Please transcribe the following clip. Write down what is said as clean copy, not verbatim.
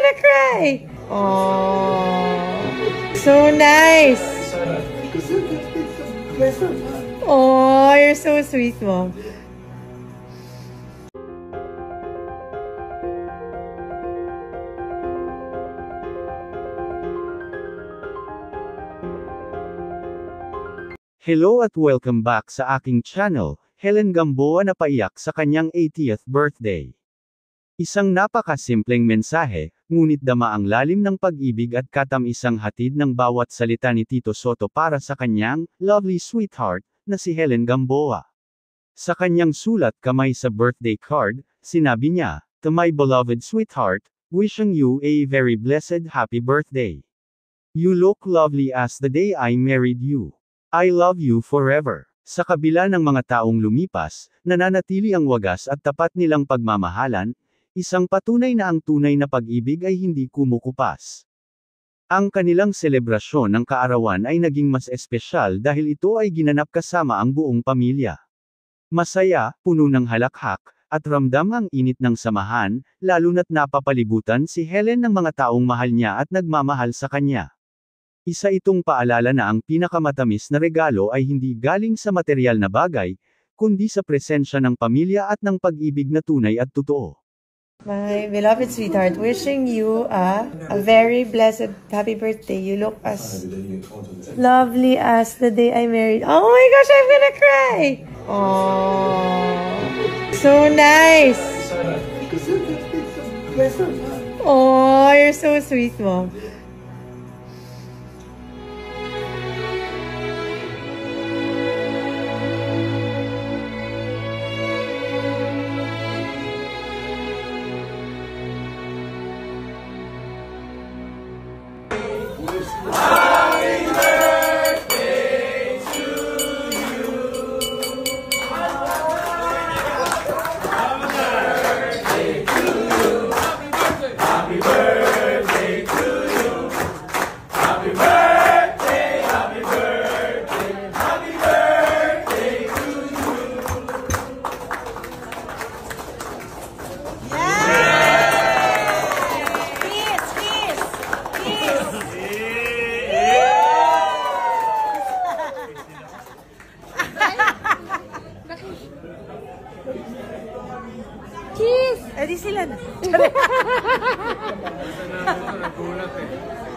gonna cry. Oh, so nice. Oh, you're so sweet, Mom. Hello at welcome back sa aking channel. Helen Gamboa na paiyak sa kanyang 80th birthday. Isang napakasimpleng mensahe, ngunit dama ang lalim ng pag-ibig at katam-isang hatid ng bawat salita ni Tito Soto para sa kanyang lovely sweetheart na si Helen Gamboa. Sa kanyang sulat kamay sa birthday card, sinabi niya, "To my beloved sweetheart, wishing you a very blessed happy birthday. You look lovely as the day I married you. I love you forever." Sa kabila ng mga taong lumipas, nananatili ang wagas at tapat nilang pagmamahalan, isang patunay na ang tunay na pag-ibig ay hindi kumukupas. Ang kanilang selebrasyon ng kaarawan ay naging mas espesyal dahil ito ay ginanap kasama ang buong pamilya. Masaya, puno ng halakhak, at ramdam ang init ng samahan, lalo na't napapalibutan si Helen ng mga taong mahal niya at nagmamahal sa kanya. Isa itong paalala na ang pinakamatamis na regalo ay hindi galing sa material na bagay, kundi sa presensya ng pamilya at ng pag-ibig na tunay at totoo. My beloved sweetheart, wishing you a very blessed happy birthday. You look as lovely as the day I married. Oh my gosh, I'm gonna cry. Oh, so nice. Oh, you're so sweet, Mom. Cheese! Eh di sila na. Nagulat eh.